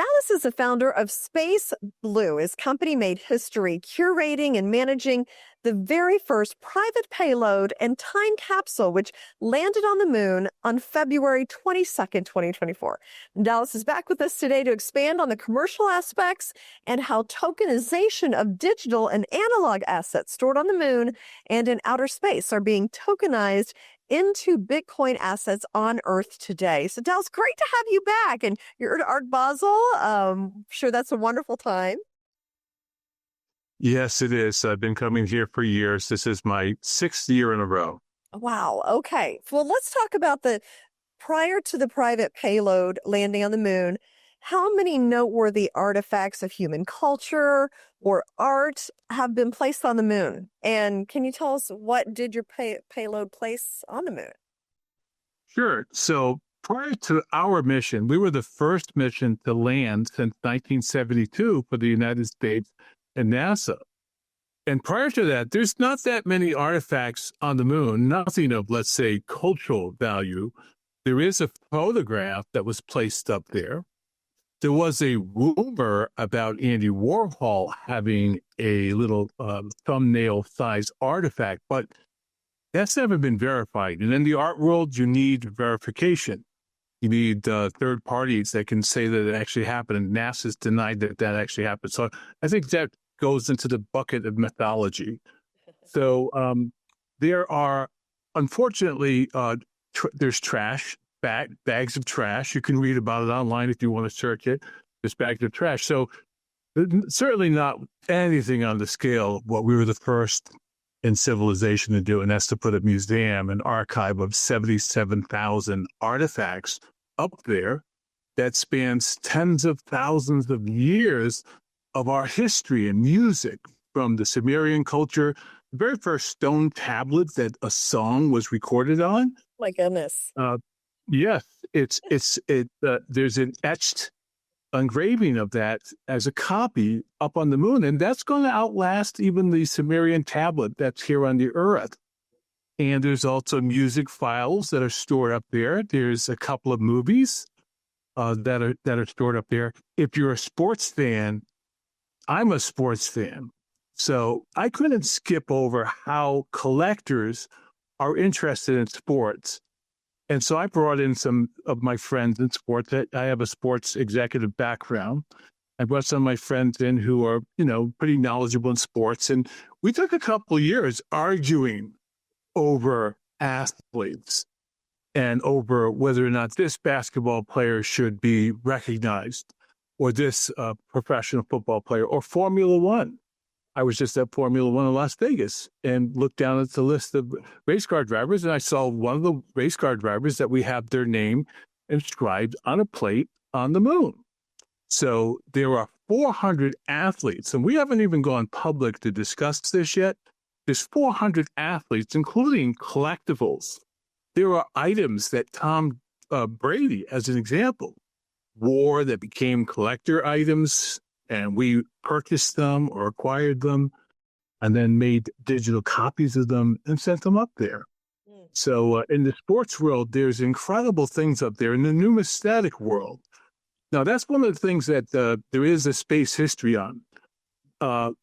Dallas is the founder of Space Blue. His company made history curating and managing the very first private payload and time capsule, which landed on the moon on February 22nd, 2024. Dallas is back with us today to expand on the commercial aspects and how tokenization of digital and analog assets stored on the moon and in outer space are being tokenized into Bitcoin assets on Earth today. So Dallas, great to have you back. And you're at Art Basel. Sure, that's a wonderful time. Yes, it is. I've been coming here for years. This is my 6th year in a row. Wow. Okay. Well, let's talk about prior to the private payload landing on the moon, how many noteworthy artifacts of human culture or art have been placed on the moon? And can you tell us what did your payload place on the moon? Sure. So prior to our mission, we were the first mission to land since 1972 for the United States and NASA. And prior to that, there's not that many artifacts on the moon, nothing of, let's say, cultural value. There is a photograph that was placed up there. There was a rumor about Andy Warhol having a little thumbnail-sized artifact, but that's never been verified. And in the art world, you need verification. You need third parties that can say that it actually happened, and NASA's denied that that actually happened. So I think that goes into the bucket of mythology. So there are, unfortunately, there's trash. Bags of trash. You can read about it online if you want to search it. There's bags of trash. So certainly not anything on the scale of what we were the first in civilization to do, and that's to put a museum, an archive of 77,000 artifacts up there that spans tens of thousands of years of our history and music, from the Sumerian culture, the very first stone tablet that a song was recorded on. My goodness. Yes, there's an etched engraving of that as a copy up on the moon, and that's going to outlast even the Sumerian tablet that's here on the Earth. And there's also music files that are stored up there. There's a couple of movies that are stored up there. If you're a sports fan, I'm a sports fan, so I couldn't skip over how collectors are interested in sports. And so I brought in some of my friends in sports. I have a sports executive background. I brought some of my friends in who are, pretty knowledgeable in sports. And we took a couple of years arguing over athletes and over whether or not this basketball player should be recognized, or this professional football player, or Formula One. I was just at Formula One in Las Vegas and looked down at the list of race car drivers, and I saw one of the race car drivers that we have their name inscribed on a plate on the moon. So there are 400 athletes, and we haven't even gone public to discuss this yet. There's 400 athletes, including collectibles. There are items that Tom Brady, as an example, wore that became collector items, and we purchased them or acquired them and then made digital copies of them and sent them up there. So in the sports world, there's incredible things up there. In the numismatic world, now that's one of the things that there is a space history on.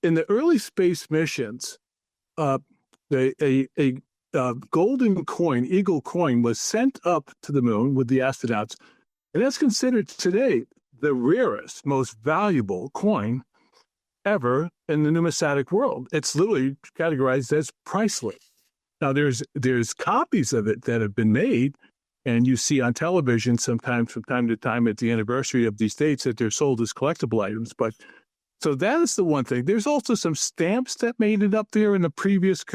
In the early space missions, a golden coin, eagle coin, was sent up to the moon with the astronauts, and that's considered today the rarest, most valuable coin ever in the numismatic world. It's literally categorized as priceless. Now, there's copies of it that have been made, and you see on television sometimes from time to time at the anniversary of these dates that they're sold as collectible items. But so that is the one thing. There's also some stamps that made it up there in the previous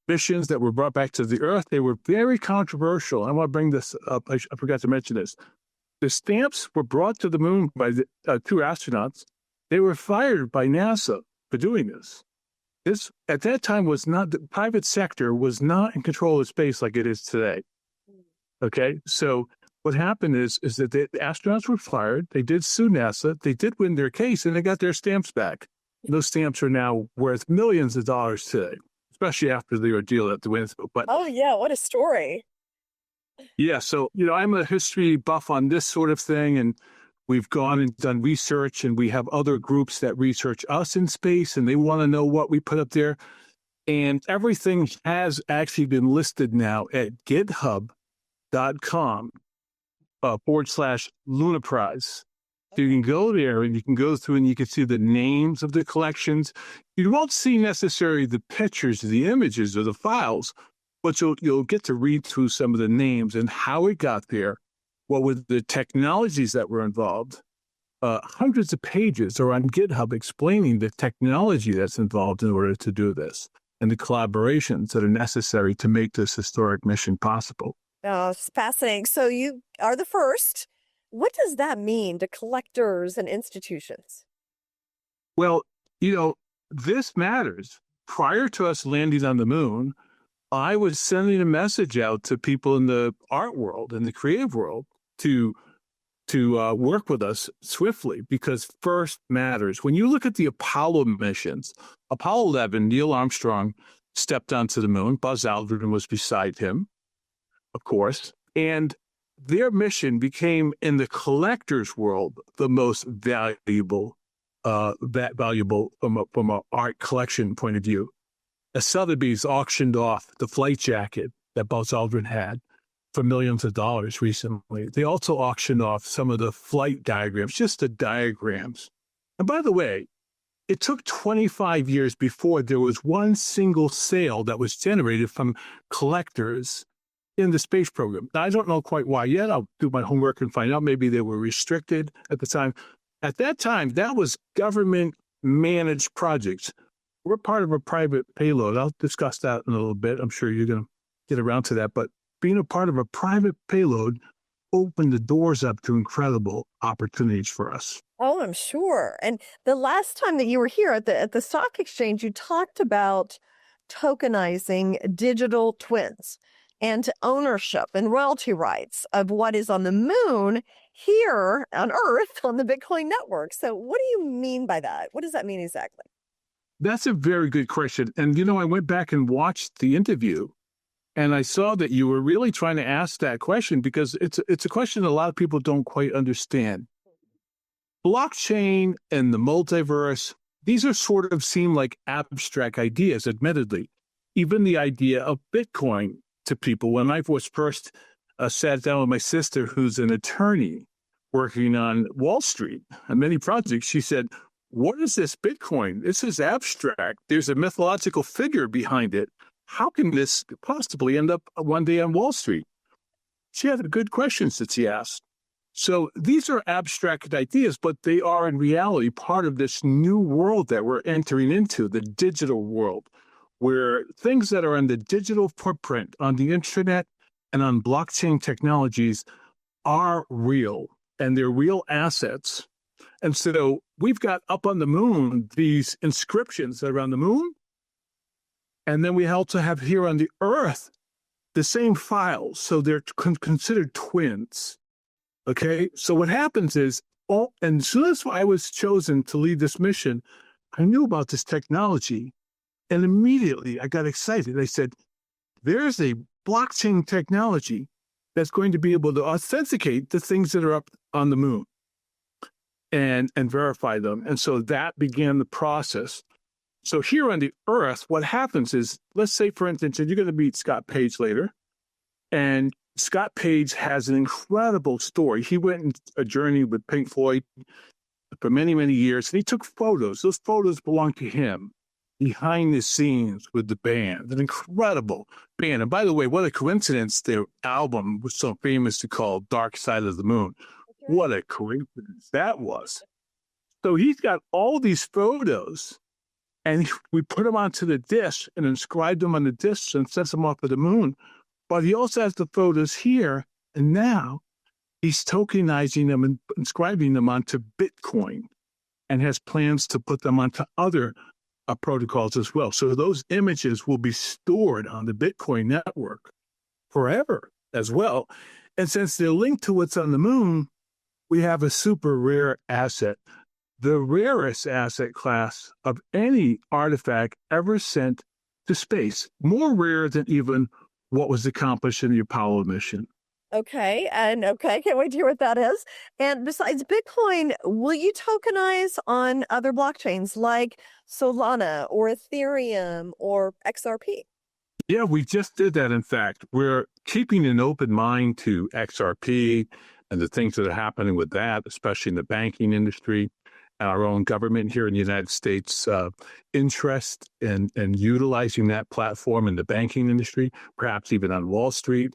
missions that were brought back to the Earth. They were very controversial. I want to bring this up. I forgot to mention this. The stamps were brought to the moon by the 2 astronauts. They were fired by NASA for doing this. This, at that time, was not, the private sector was not in control of space like it is today. Okay, so what happened is that the astronauts were fired. They did sue NASA. They did win their case, and they got their stamps back. And those stamps are now worth millions of dollars today, especially after the ordeal at the win. But oh yeah, what a story! Yeah, so I'm a history buff on this sort of thing, and We've gone and done research, and we have other groups that research us in space, and they want to know what we put up there. And everything has actually been listed now at github.com /Lunaprise. So you can go there and you can go through and you can see the names of the collections. You won't see necessarily the pictures, the images, or the files, but you'll get to read through some of the names and how it got there, what were the technologies that were involved. Hundreds of pages are on GitHub explaining the technology that's involved in order to do this and the collaborations that are necessary to make this historic mission possible. Oh, it's fascinating. So you are the first. What does that mean to collectors and institutions? Well, this matters. Prior to us landing on the moon, I was sending a message out to people in the art world and the creative world to work with us swiftly, because first matters. When you look at the Apollo missions, Apollo 11, Neil Armstrong stepped onto the moon. Buzz Aldrin was beside him, of course, and their mission became, in the collector's world, the most valuable from an art collection point of view. Sotheby's auctioned off the flight jacket that Buzz Aldrin had for millions of dollars recently. They also auctioned off some of the flight diagrams, just the diagrams. And by the way, it took 25 years before there was one single sale that was generated from collectors in the space program. Now, I don't know quite why yet. I'll do my homework and find out. Maybe they were restricted at the time. At that time, that was government-managed projects. We're part of a private payload. I'll discuss that in a little bit. I'm sure you're going to get around to that. But being a part of a private payload opened the doors up to incredible opportunities for us. Oh, I'm sure. And the last time that you were here at the stock exchange, you talked about tokenizing digital twins and ownership and royalty rights of what is on the moon here on Earth on the Bitcoin network. So what do you mean by that? What does that mean exactly? That's a very good question. And, I went back and watched the interview, and I saw that you were really trying to ask that question because it's a question a lot of people don't quite understand. Blockchain and the multiverse, these are sort of seem like abstract ideas, admittedly. Even the idea of Bitcoin to people. When I was first sat down with my sister, who's an attorney working on Wall Street on many projects, she said, "What is this Bitcoin? This is abstract. There's a mythological figure behind it. How can this possibly end up one day on Wall Street?" She had good questions that she asked. So these are abstract ideas, but they are in reality part of this new world that we're entering into, the digital world, where things that are on the digital footprint on the internet and on blockchain technologies are real, and they're real assets. And so we've got up on the moon these inscriptions that are on the moon, and then we also have here on the Earth the same files, so they're considered twins. Okay, so what happens is, and as soon as I was chosen to lead this mission, I knew about this technology. And immediately I got excited. I said, there's a blockchain technology that's going to be able to authenticate the things that are up on the moon and verify them. And so that began the process. So here on the Earth, what happens is, let's say, for instance, and you're going to meet Scott Page later, and Scott Page has an incredible story. He went on a journey with Pink Floyd for many, many years, and he took photos. Those photos belong to him. Behind the scenes with the band, an incredible band. And by the way, what a coincidence their album was so famous to call Dark Side of the Moon. What a coincidence that was. So he's got all these photos, and we put them onto the disk and inscribed them on the disk and sent them off to the moon. But he also has the photos here, and now he's tokenizing them and inscribing them onto Bitcoin and has plans to put them onto other protocols as well. So those images will be stored on the Bitcoin network forever as well. And since they're linked to what's on the moon, we have a super rare asset, the rarest asset class of any artifact ever sent to space, more rare than even what was accomplished in the Apollo mission. Okay, can't wait to hear what that is. And besides Bitcoin, will you tokenize on other blockchains like Solana or Ethereum or XRP? Yeah, we just did that. In fact, we're keeping an open mind to XRP and the things that are happening with that, especially in the banking industry, our own government here in the United States, interest in utilizing that platform in the banking industry, perhaps even on Wall Street.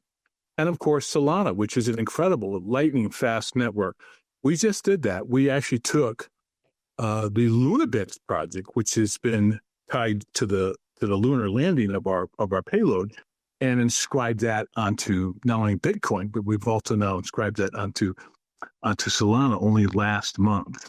And of course, Solana, which is an incredible lightning fast network. We just did that. We actually took the Lunaprise project, which has been tied to the lunar landing of our payload, and inscribed that onto not only Bitcoin, but we've also now inscribed that onto Solana only last month.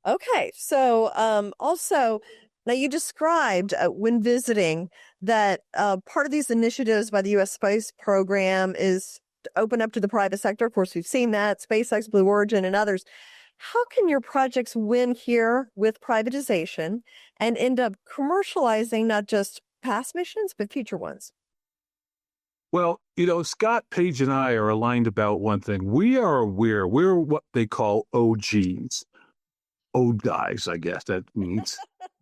Okay, so also now you described when visiting that part of these initiatives by the U.S. space program is to open up to the private sector. Of course, we've seen that, SpaceX, Blue Origin, and others. How can your projects win here with privatization and end up commercializing not just past missions, but future ones? Well, Scott, Page, and I are aligned about one thing. We are aware, we're what they call OGs. Old guys, I guess that means.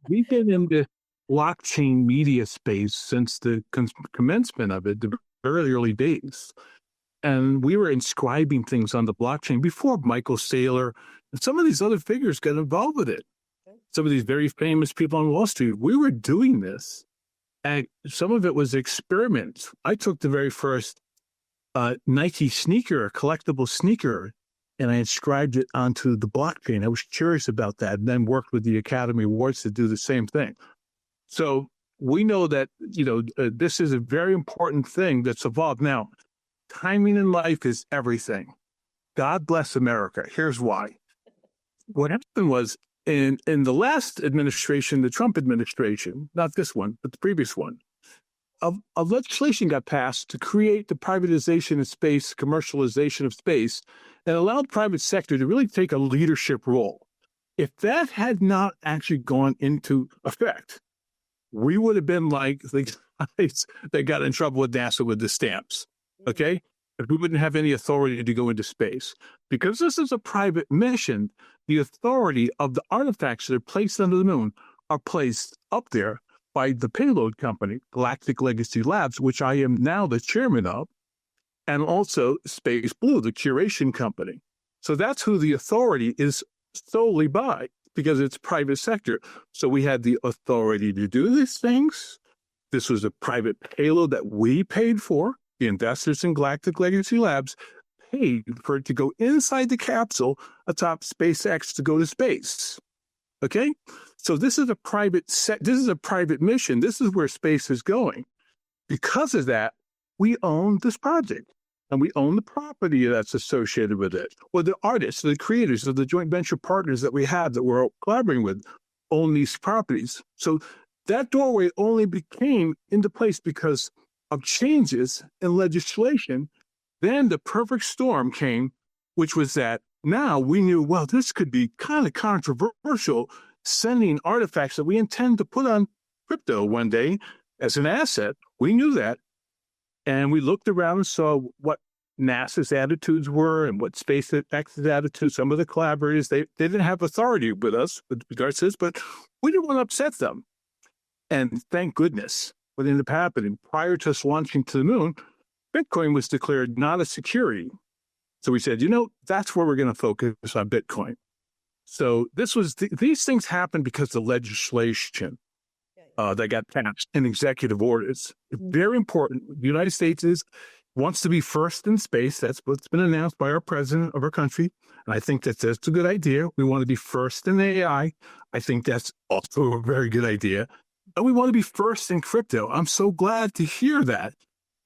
We've been in the blockchain media space since the commencement of it, the very early days. And we were inscribing things on the blockchain before Michael Saylor and some of these other figures got involved with it. Some of these very famous people on Wall Street, we were doing this. And some of it was experiments. I took the very first Nike sneaker, collectible sneaker, and I inscribed it onto the blockchain. I was curious about that, and then worked with the Academy Awards to do the same thing. So we know that, this is a very important thing that's evolved. Now, timing in life is everything. God bless America. Here's why. What happened was in the last administration, the Trump administration, not this one, but the previous one, a legislation got passed to create the privatization of space, commercialization of space, and allowed private sector to really take a leadership role. If that had not actually gone into effect, we would have been like the guys that got in trouble with NASA with the stamps, okay? If we wouldn't have any authority to go into space. Because this is a private mission, the authority of the artifacts that are placed under the moon are placed up there by the Payload company, Galactic Legacy Labs, which I am now the chairman of, and also Space Blue, the curation company. So that's who the authority is solely by, because it's private sector. So we had the authority to do these things. This was a private payload that we paid for. The investors in Galactic Legacy Labs paid for it to go inside the capsule atop SpaceX to go to space. Okay? So this is a private mission. This is where space is going. Because of that, we own this project. And we own the property that's associated with it. Or the artists, the creators, or the joint venture partners that we have that we're collaborating with own these properties. So that doorway only became into place because of changes in legislation. Then the perfect storm came, which was that now we knew, well, this could be kind of controversial, sending artifacts that we intend to put on crypto one day as an asset. We knew that. And we looked around and saw what NASA's attitudes were and what SpaceX's attitudes. Some of the collaborators, they didn't have authority with us with regards to this, but we didn't want to upset them. And thank goodness what ended up happening. Prior to us launching to the moon, Bitcoin was declared not a security. So we said, that's where we're going to focus on Bitcoin. So these things happened because the legislation that got passed in executive orders. Very important. The United States wants to be first in space. That's what's been announced by our president of our country. And I think that's a good idea. We want to be first in AI. I think that's also a very good idea. And we want to be first in crypto. I'm so glad to hear that.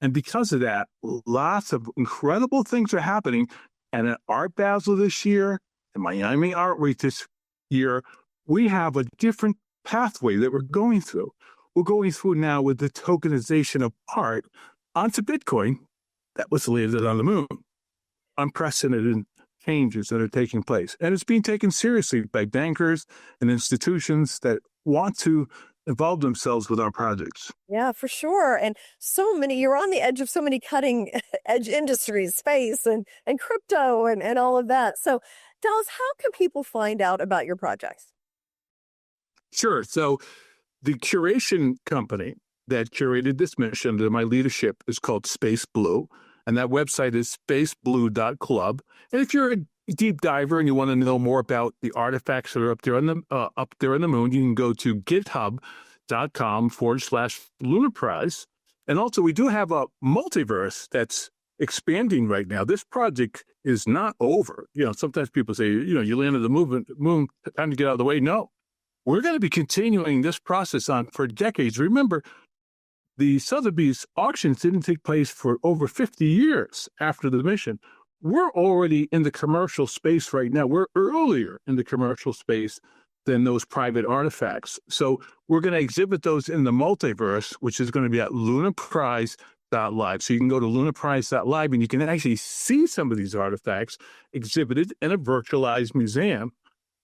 And because of that, lots of incredible things are happening. And at Art Basel this year, and Miami Art Week this year, we have a different pathway that we're going through. We're going through now with the tokenization of art onto Bitcoin that was landed on the moon. Unprecedented changes that are taking place. And it's being taken seriously by bankers and institutions that want to involve themselves with our projects. Yeah, for sure. And so many, you're on the edge of so many cutting edge industries, space and crypto and all of that. So, Dallas, how can people find out about your projects? Sure. So the curation company that curated this mission under my leadership is called Space Blue. And that website is spaceblue.club. And if you're a deep diver and you want to know more about the artifacts that are up there on the moon, you can go to github.com/Lunaprise. And also, we do have a multiverse that's expanding right now. This project is not over. Sometimes people say, you landed the moon, time to get out of the way. No, we're going to be continuing this process on for decades. Remember, the Sotheby's auctions didn't take place for over 50 years after the mission. We're already in the commercial space right now. We're earlier in the commercial space than those private artifacts. So we're going to exhibit those in the multiverse, which is going to be at Lunaprise.live. So you can go to Lunaprise.live and you can actually see some of these artifacts exhibited in a virtualized museum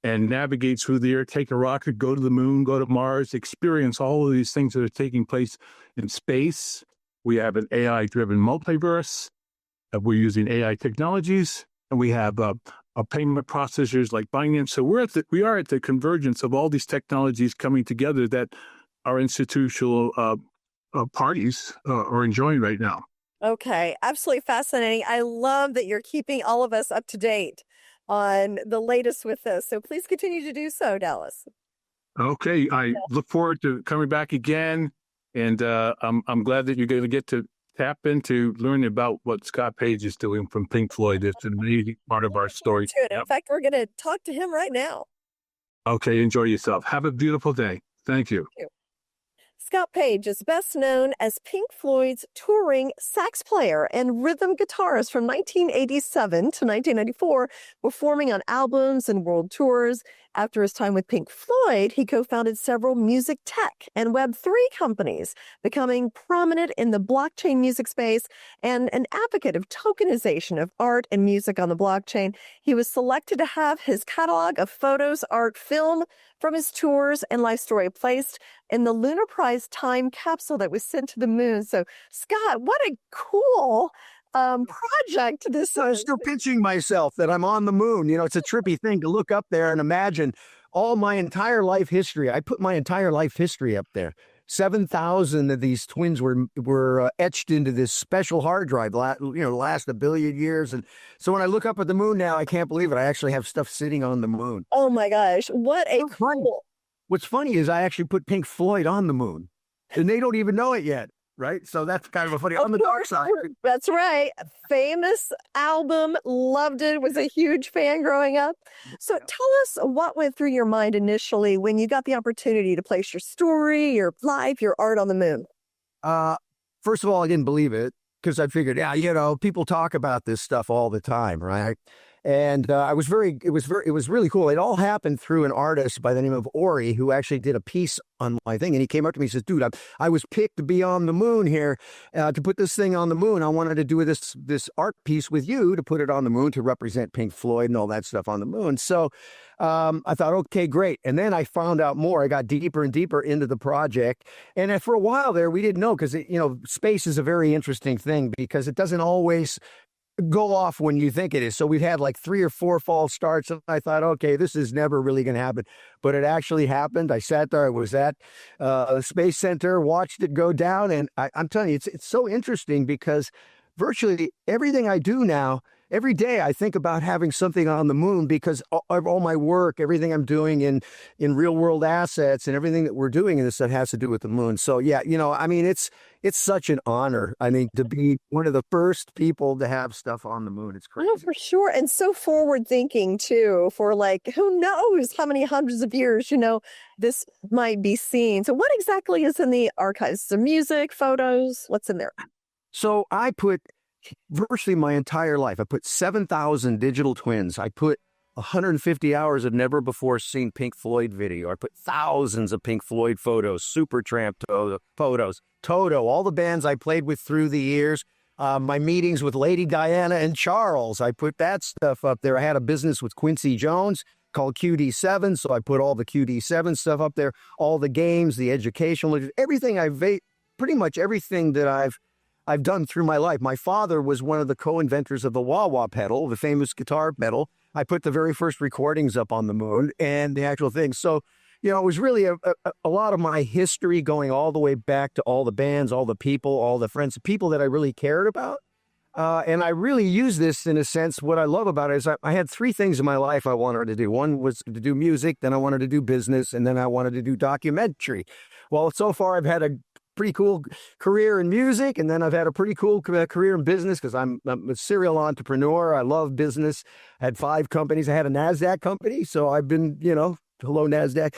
and navigate through there, take a rocket, go to the moon, go to Mars, experience all of these things that are taking place in space. We have an AI-driven multiverse. We're using AI technologies, and we have payment processors like Binance. So we are at the convergence of all these technologies coming together that our institutional parties are enjoying right now. Okay, absolutely fascinating. I love that you're keeping all of us up to date on the latest with this. So please continue to do so, Dallas. Okay, I look forward to coming back again, and I'm glad that you're going to get to tap into learning about what Scott Page is doing from Pink Floyd. It's an amazing part of our story. In fact, we're going to talk to him right now. Okay, enjoy yourself. Have a beautiful day. Thank you. Thank you. Scott Page is best known as Pink Floyd's touring sax player and rhythm guitarist from 1987 to 1994, performing on albums and world tours. After his time with Pink Floyd, he co-founded several music tech and Web3 companies, becoming prominent in the blockchain music space and an advocate of tokenization of art and music on the blockchain. He was selected to have his catalog of photos, art, film from his tours and life story placed in the Lunaprise time capsule that was sent to the moon. So, Scott, what a cool project this I'm is. still pinching myself that I'm on the moon. It's a trippy thing to look up there and imagine all my entire life history. I put my entire life history up there. 7,000 of these twins were etched into this special hard drive, last a billion years. And so when I look up at the moon now, I can't believe it. I actually have stuff sitting on the moon. Oh my gosh, what a cool. What's funny is I actually put Pink Floyd on the moon, and they don't even know it yet. Right. So that's kind of a funny on the dark side. That's right. Famous album. Loved it. Was a huge fan growing up. So tell us what went through your mind initially when you got the opportunity to place your story, your life, your art on the moon. First of all, I didn't believe it because I figured, people talk about this stuff all the time. Right. And it was really cool. It all happened through an artist by the name of Ori, who actually did a piece on my thing. And he came up to me and says, dude, I was picked to be on the moon here, to put this thing on the moon. I wanted to do this art piece with you to put it on the moon to represent Pink Floyd and all that stuff on the moon. So I thought, okay, great. And then I found out more. I got deeper and deeper into the project. And for a while there, we didn't know because, space is a very interesting thing because it doesn't always go off when you think it is. So we've had like 3 or 4 false starts. And I thought, okay, this is never really going to happen. But it actually happened. I sat there. I was at the Space Center, watched it go down. And I'm telling you, it's so interesting because virtually everything I do now, every day I think about having something on the moon because all my work, everything I'm doing in real world assets and everything that we're doing in this stuff has to do with the moon. So yeah, it's such an honor. To be one of the first people to have stuff on the moon. It's crazy. Oh, for sure. And so forward thinking too, for who knows how many hundreds of years, this might be seen. So what exactly is in the archives? Some music, photos, what's in there? So I put virtually my entire life. I put 7,000 digital twins. I put 150 hours of never before seen Pink Floyd video. I put thousands of Pink Floyd photos, Supertramp photos, Toto, all the bands I played with through the years. My meetings with Lady Diana and Charles, I put that stuff up there. I had a business with Quincy Jones. called QD7. So I put all the QD7 stuff up there, all the games, the educational, everything pretty much everything that I've done through my life. My father was one of the co-inventors of the wah-wah pedal, the famous guitar pedal. I put the very first recordings up on the moon and the actual thing. So, it was really a lot of my history going all the way back to all the bands, all the people, all the friends, people that I really cared about. And I really use this in a sense. What I love about it is I had three things in my life I wanted to do. One was to do music, then I wanted to do business, and then I wanted to do documentary. Well, so far I've had a pretty cool career in music, and then I've had a pretty cool career in business because I'm a serial entrepreneur. I love business. I had 5 companies. I had a NASDAQ company, so I've been, hello NASDAQ,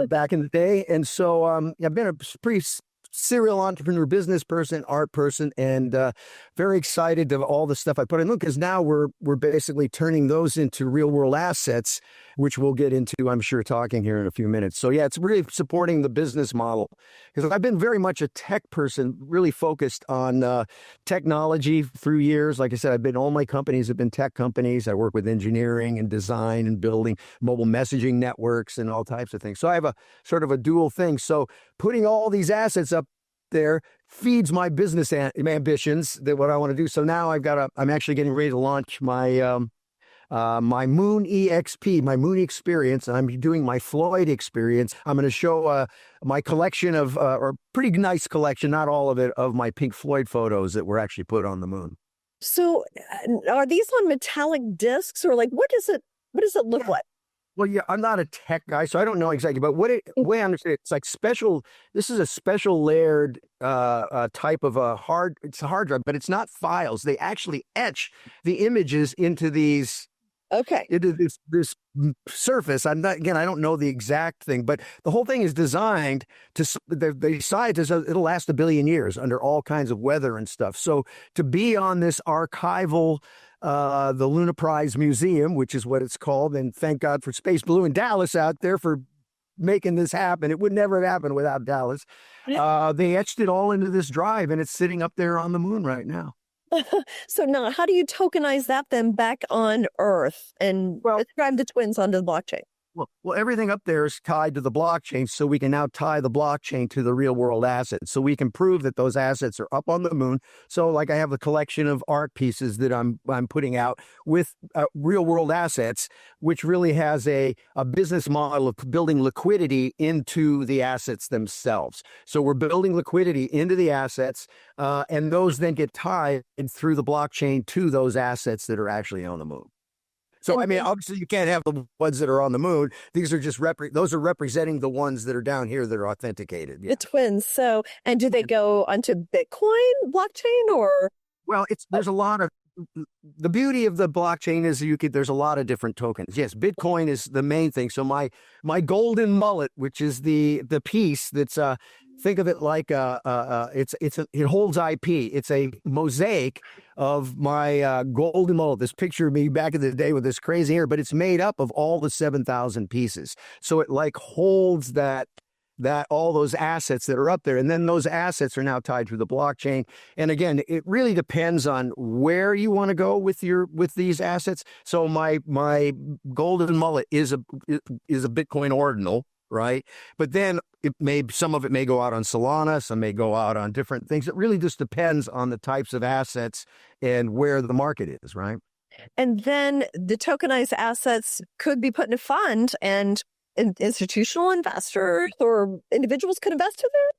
back in the day. And so I've been a pretty serial entrepreneur, business person, art person, and very excited of all the stuff I put in. Look, because now we're basically turning those into real world assets, which we'll get into, I'm sure, talking here in a few minutes. So yeah, it's really supporting the business model because I've been very much a tech person, really focused on technology through years. Like I said, all my companies have been tech companies. I work with engineering and design and building mobile messaging networks and all types of things. So I have a sort of a dual thing. So putting all these assets up there feeds my business ambitions, that what I want to do. So now I'm actually getting ready to launch my my Moon EXP, my Moon experience. I'm doing my Floyd experience. I'm going to show my collection of, or pretty nice collection, not all of it, of my Pink Floyd photos that were actually put on the moon. So are these on metallic discs, or like, what does it look like? Well, yeah, I'm not a tech guy, so I don't know exactly. But the way I understand it, it's like special. This is a special layered type of it's a hard drive, but it's not files. They actually etch the images into these. Okay. Into this surface. I don't know the exact thing, but the whole thing is designed to. They decide it'll last 1 billion years under all kinds of weather and stuff. So to be on this archival. The Lunaprise Museum, which is what it's called, and thank God for Space Blue in Dallas out there for making this happen. It would never have happened without Dallas. They etched it all into this drive, and it's sitting up there on the moon right now. So now, how do you tokenize that then back on Earth and describe the twins onto the blockchain? Well, everything up there is tied to the blockchain, so we can now tie the blockchain to the real world assets. So we can prove that those assets are up on the moon. So like I have a collection of art pieces that I'm putting out with real world assets, which really has a business model of building liquidity into the assets themselves. So we're building liquidity into the assets, and those then get tied through the blockchain to those assets that are actually on the moon. So, I mean, obviously you can't have the ones that are on the moon. These are just those are representing the ones that are down here that are authenticated. Yeah. The twins. So, and do they go onto Bitcoin blockchain or? Well, there's a lot of, the beauty of the blockchain is there's a lot of different tokens. Yes, Bitcoin is the main thing. So my golden mullet, which is the piece that's, think of it like it holds IP. It's a mosaic of my golden mullet. This picture of me back in the day with this crazy hair, but it's made up of all the 7,000 pieces. So it like holds that all those assets that are up there, and then those assets are now tied to the blockchain. And again, it really depends on where you want to go with these assets. So my golden mullet is a Bitcoin ordinal. Right. But then some of it may go out on Solana, some may go out on different things. It really just depends on the types of assets and where the market is. Right. And then the tokenized assets could be put in a fund, and institutional investors or individuals could invest in there.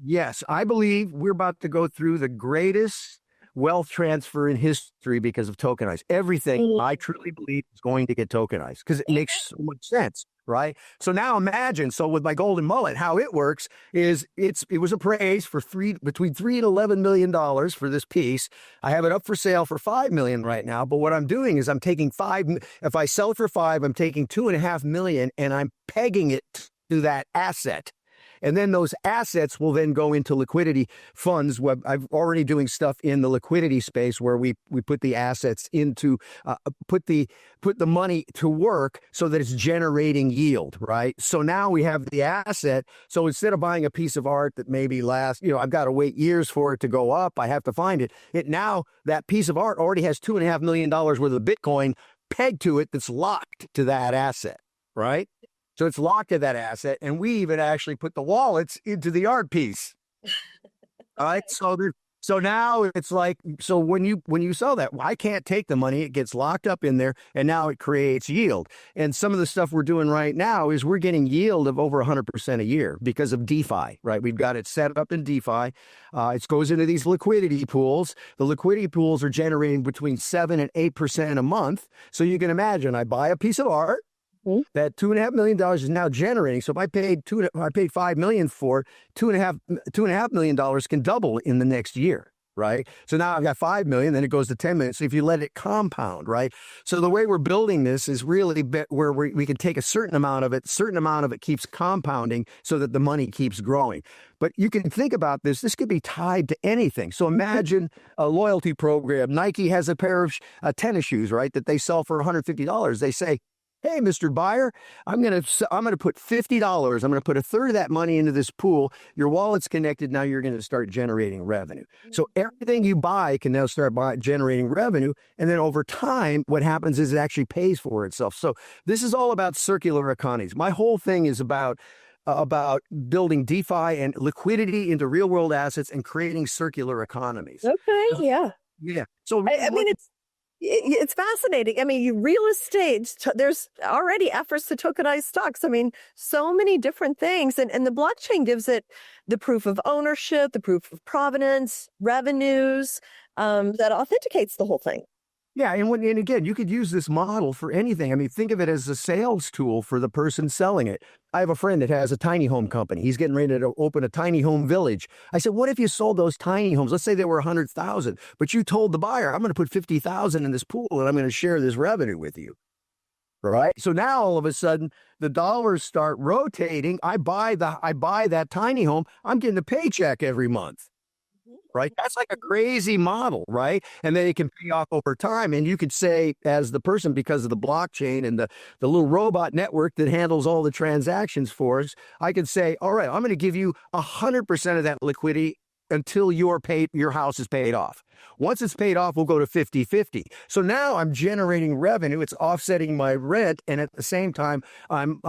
Yes, I believe we're about to go through the greatest wealth transfer in history because of tokenized. Everything I truly believe is going to get tokenized because it makes so much sense. Right. So now imagine, with my golden mullet, how it works is it was appraised for between $3 and $11 million for this piece. I have it up for sale for $5 million right now. But what I'm doing is I'm taking if I sell it for $5 million, I'm taking $2.5 million and I'm pegging it to that asset. And then those assets will then go into liquidity funds. I'm already doing stuff in the liquidity space where we put the assets into, put the money to work so that it's generating yield, right? So now we have the asset. So instead of buying a piece of art that maybe lasts, I've got to wait years for it to go up. I have to find it. Now that piece of art already has $2.5 million worth of Bitcoin pegged to it that's locked to that asset, right? So it's locked to that asset, and we even actually put the wallets into the art piece. All right, so now it's like, so when you sell that, I can't take the money; it gets locked up in there, and now it creates yield. And some of the stuff we're doing right now is we're getting yield of over 100% a year because of DeFi. Right, we've got it set up in DeFi. It goes into these liquidity pools. The liquidity pools are generating between 7 and 8% a month. So you can imagine, I buy a piece of art. That $2.5 million is now generating. So if I paid $5 million for $2.5 million can double in the next year, right? So now I've got 5 million, then it goes to 10 million. So if you let it compound, right? So the way we're building this is really where we can take a certain amount of it keeps compounding so that the money keeps growing. But you can think about this. This could be tied to anything. So imagine a loyalty program. Nike has a pair of tennis shoes, right, that they sell for $150. They say, hey, Mr. Buyer, I'm going to put $50. I'm going to put a third of that money into this pool. Your wallet's connected. Now you're going to start generating revenue. So everything you buy can now start generating revenue. And then over time, what happens is it actually pays for itself. So this is all about circular economies. My whole thing is about building DeFi and liquidity into real world assets and creating circular economies. Okay. Yeah. Yeah. So I mean, it's fascinating. I mean, real estate, there's already efforts to tokenize stocks. I mean, so many different things. And the blockchain gives it the proof of ownership, the proof of provenance, revenues, that authenticates the whole thing. Yeah, and again, you could use this model for anything. I mean, think of it as a sales tool for the person selling it. I have a friend that has a tiny home company. He's getting ready to open a tiny home village. I said, what if you sold those tiny homes? Let's say they were 100,000, but you told the buyer, I'm going to put 50,000 in this pool and I'm going to share this revenue with you. Right. So now all of a sudden the dollars start rotating. I buy that tiny home. I'm getting a paycheck every month. Right. That's like a crazy model. Right. And then it can pay off over time. And you could say, as the person, because of the blockchain and the little robot network that handles all the transactions for us, I could say, all right, I'm going to give you 100% of that liquidity until your house is paid off. Once it's paid off, we'll go to 50-50. So now I'm generating revenue. It's offsetting my rent, and at the same time, I'm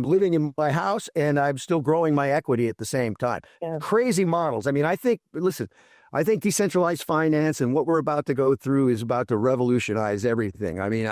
living in my house, and I'm still growing my equity at the same time. Yeah. Crazy models. I mean, I think decentralized finance and what we're about to go through is about to revolutionize everything. I mean,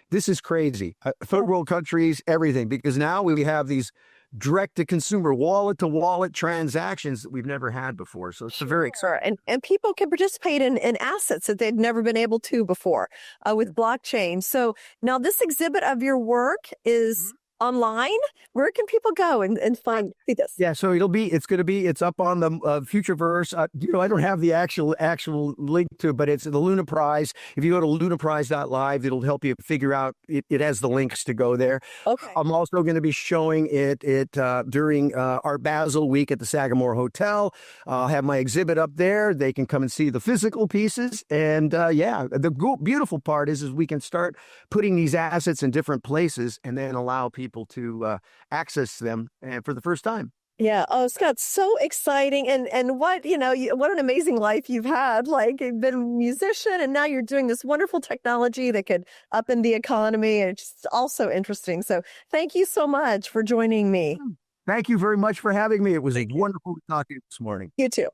this is crazy. Third world countries, everything, because now we have these direct-to-consumer, wallet-to-wallet transactions that we've never had before. So it's very exciting. And people can participate in assets that they'd never been able to before with blockchain. So now this exhibit of your work is online. Where can people go and see this? Yeah, so it's up on the Futureverse. I don't have the actual link to it, but it's the Lunaprise. If you go to lunaprise.live, it'll help you figure out. It has the links to go there. Okay. I'm also going to be showing it during our Basel week at the Sagamore Hotel. I'll have my exhibit up there. They can come and see the physical pieces. And the beautiful part is we can start putting these assets in different places and then allow people to access them for the first time. Yeah. Oh, Scott, so exciting. And what an amazing life you've had. Like, you've been a musician and now you're doing this wonderful technology that could upend the economy. And it's just also interesting. So thank you so much for joining me. Thank you very much for having me. It was wonderful to talk to you this morning. You too.